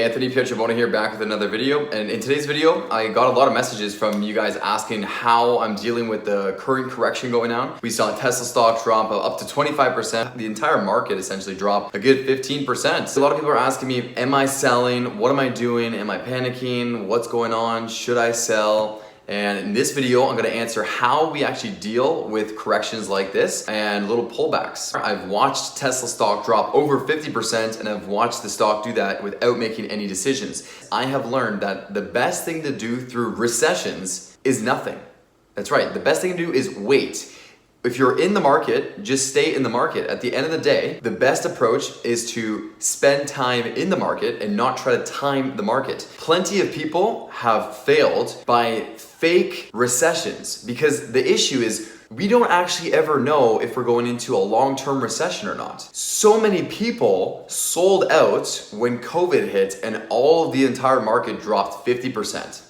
Anthony Pietrobono here, back with another video. And in today's video, I got a lot of messages from you guys asking how I'm dealing with the current correction going on. We saw Tesla stock drop up to 25%. The entire market essentially dropped a good 15%. A lot of people are asking me, am I selling? What am I doing? Am I panicking? What's going on? Should I sell? And in this video, I'm gonna answer how we actually deal with corrections like this and little pullbacks. I've watched Tesla stock drop over 50% and I've watched the stock do that without making any decisions. I have learned that the best thing to do through recessions is nothing. That's right, the best thing to do is wait. If you're in the market, just stay in the market. At the end of the day, the best approach is to spend time in the market and not try to time the market. Plenty of people have failed by fake recessions because the issue is we don't actually ever know if we're going into a long-term recession or not. So many people sold out when COVID hit and all of the entire market dropped 50%.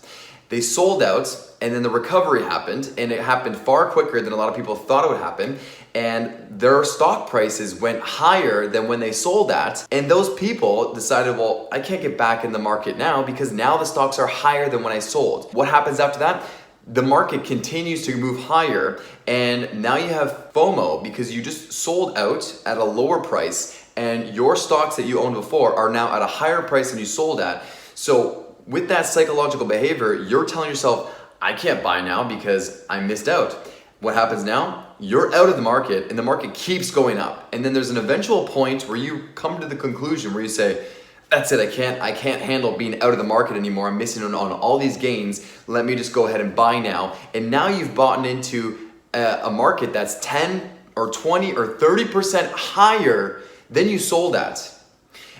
They sold out and then the recovery happened, and it happened far quicker than a lot of people thought it would happen, and their stock prices went higher than when they sold at, and those people decided, well, I can't get back in the market now because now the stocks are higher than when I sold. What happens after that? The market continues to move higher, and now you have FOMO because you just sold out at a lower price, and your stocks that you owned before are now at a higher price than you sold at. So with that psychological behavior, you're telling yourself, I can't buy now because I missed out. What happens now? You're out of the market and the market keeps going up. And then there's an eventual point where you come to the conclusion where you say, that's it, I can't handle being out of the market anymore. I'm missing on all these gains. Let me just go ahead and buy now. And now you've bought into a market that's 10 or 20 or 30% higher than you sold at.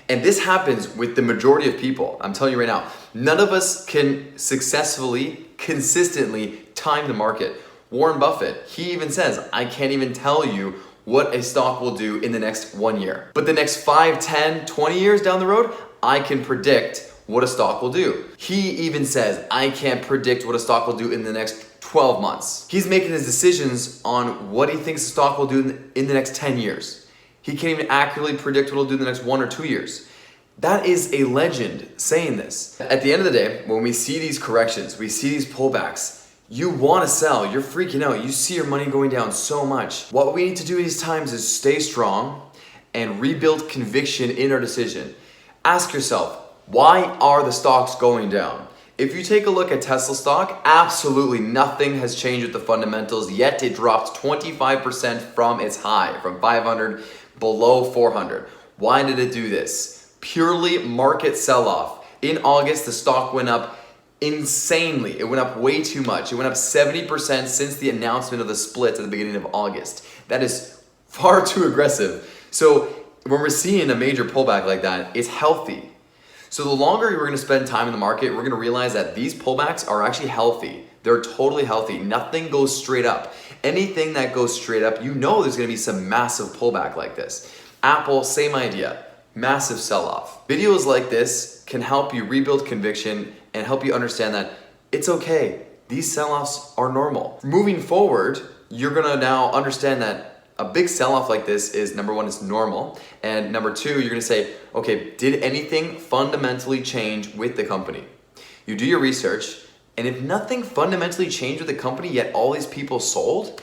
And this happens with the majority of people. I'm telling you right now, none of us can successfully, consistently time the market. Warren Buffett, he even says, I can't even tell you what a stock will do in the next 1 year. But the next 5, 10, 20 years down the road, I can predict what a stock will do. He even says, I can't predict what a stock will do in the next 12 months. He's making his decisions on what he thinks the stock will do in the next 10 years. He can't even accurately predict what it'll do in the next 1 or 2 years. That is a legend saying this. At the end of the day, when we see these corrections, we see these pullbacks, you want to sell, you're freaking out, you see your money going down so much. What we need to do in these times is stay strong and rebuild conviction in our decision. Ask yourself, why are the stocks going down? If you take a look at Tesla stock, absolutely nothing has changed with the fundamentals, yet it dropped 25% from its high, from 500 below 400. Why did it do this? Purely market sell-off. In August, the stock went up insanely. It went up way too much. It went up 70% since the announcement of the split at the beginning of August. That is far too aggressive. So when we're seeing a major pullback like that, it's healthy. So the longer we're going to spend time in the market, we're going to realize that these pullbacks are actually healthy. They're totally healthy. Nothing goes straight up. Anything that goes straight up, you know there's going to be some massive pullback like this. Apple, same idea. Massive sell-off. Videos like this can help you rebuild conviction and help you understand that it's okay. These sell-offs are normal. Moving forward, you're going to now understand that a big sell-off like this is, number one, it's normal. And number two, you're going to say, okay, did anything fundamentally change with the company? You do your research, and if nothing fundamentally changed with the company, yet all these people sold,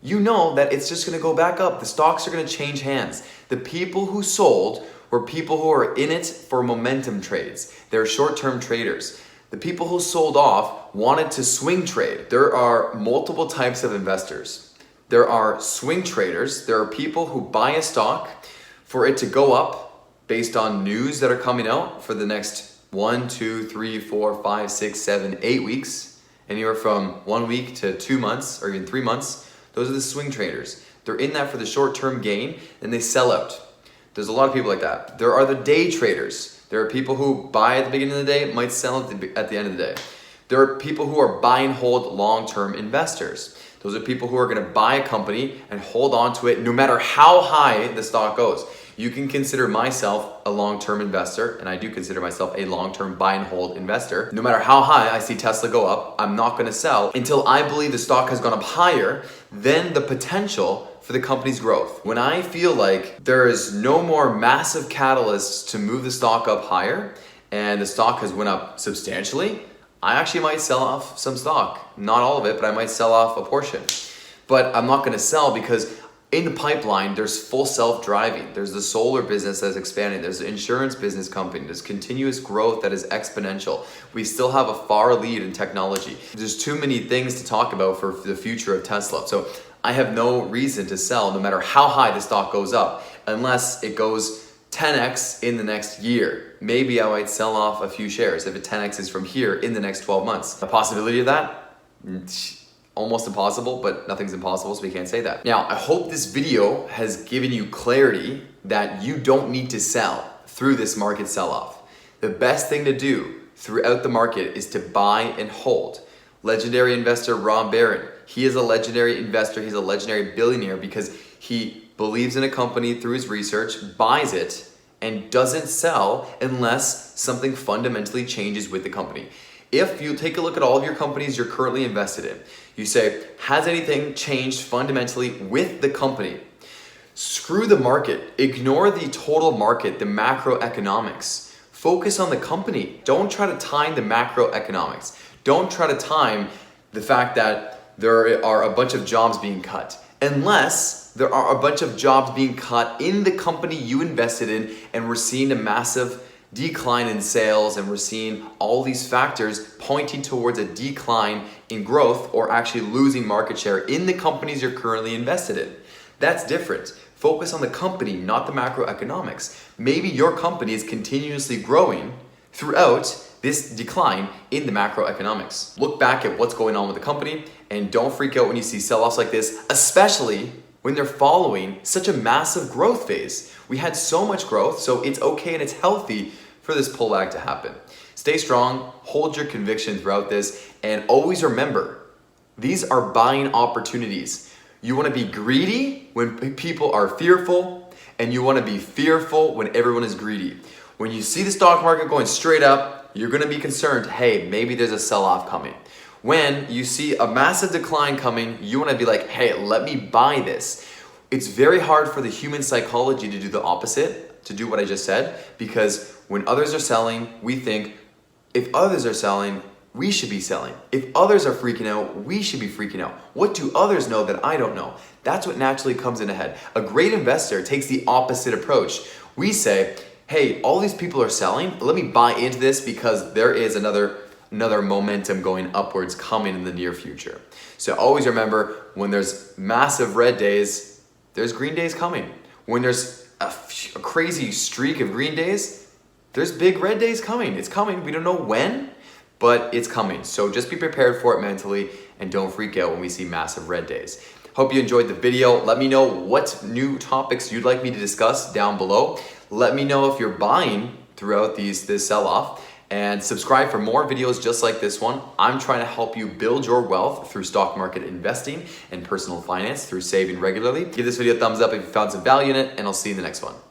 you know that it's just going to go back up. The stocks are going to change hands. The people who sold were people who are in it for momentum trades. They're short-term traders. The people who sold off wanted to swing trade. There are multiple types of investors. There are swing traders. There are people who buy a stock for it to go up based on news that are coming out for the next 1, 2, 3, 4, 5, 6, 7, 8 weeks, anywhere from 1 week to 2 months or even 3 months. Those are the swing traders. They're in that for the short-term gain, and they sell out. There's a lot of people like that. There are the day traders. There are people who buy at the beginning of the day, might sell at the end of the day. There are people who are buy and hold long-term investors. Those are people who are going to buy a company and hold on to it no matter how high the stock goes. You can consider myself a long-term investor, and I do consider myself a long-term buy and hold investor. No matter how high I see Tesla go up, I'm not going to sell until I believe the stock has gone up higher than the potential for the company's growth. When I feel like there is no more massive catalysts to move the stock up higher, and the stock has went up substantially, I actually might sell off some stock. Not all of it, but I might sell off a portion. But I'm not gonna sell because in the pipeline, there's full self-driving. There's the solar business that's expanding. There's the insurance business company. There's continuous growth that is exponential. We still have a far lead in technology. There's too many things to talk about for the future of Tesla. So I have no reason to sell no matter how high the stock goes up, unless it goes 10x in the next year. Maybe I might sell off a few shares if it 10x is from here in the next 12 months. The possibility of that? Almost impossible, but nothing's impossible, so we can't say that. Now, I hope this video has given you clarity that you don't need to sell through this market sell-off. The best thing to do throughout the market is to buy and hold. Legendary investor Ron Barron, he is a legendary investor, he's a legendary billionaire because he believes in a company through his research, buys it, and doesn't sell unless something fundamentally changes with the company. If you take a look at all of your companies you're currently invested in, you say, has anything changed fundamentally with the company? Screw the market. Ignore the total market, the macroeconomics. Focus on the company. Don't try to time the macroeconomics. Don't try to time the fact that there are a bunch of jobs being cut. Unless there are a bunch of jobs being cut in the company you invested in and we're seeing a massive decline in sales and we're seeing all these factors pointing towards a decline in growth or actually losing market share in the companies you're currently invested in. That's different. Focus on the company, not the macroeconomics. Maybe your company is continuously growing throughout this decline in the macroeconomics. Look back at what's going on with the company and don't freak out when you see sell-offs like this, especially when they're following such a massive growth phase. We had so much growth, so it's okay and it's healthy for this pullback to happen. Stay strong, hold your conviction throughout this, and always remember, these are buying opportunities. You wanna be greedy when people are fearful, and you wanna be fearful when everyone is greedy. When you see the stock market going straight up, you're gonna be concerned, hey, maybe there's a sell-off coming. When you see a massive decline coming, you wanna be like, hey, let me buy this. It's very hard for the human psychology to do the opposite, to do what I just said, because when others are selling, we think, if others are selling, we should be selling. If others are freaking out, we should be freaking out. What do others know that I don't know? That's what naturally comes in ahead. A great investor takes the opposite approach. We say, hey, all these people are selling, let me buy into this because there is another momentum going upwards coming in the near future. So always remember, when there's massive red days, there's green days coming. When there's a crazy streak of green days, there's big red days coming. It's coming. We don't know when, but it's coming. So just be prepared for it mentally and don't freak out when we see massive red days. Hope you enjoyed the video. Let me know what new topics you'd like me to discuss down below. Let me know if you're buying throughout this sell-off, and subscribe for more videos just like this one. I'm trying to help you build your wealth through stock market investing and personal finance through saving regularly. Give this video a thumbs up if you found some value in it, and I'll see you in the next one.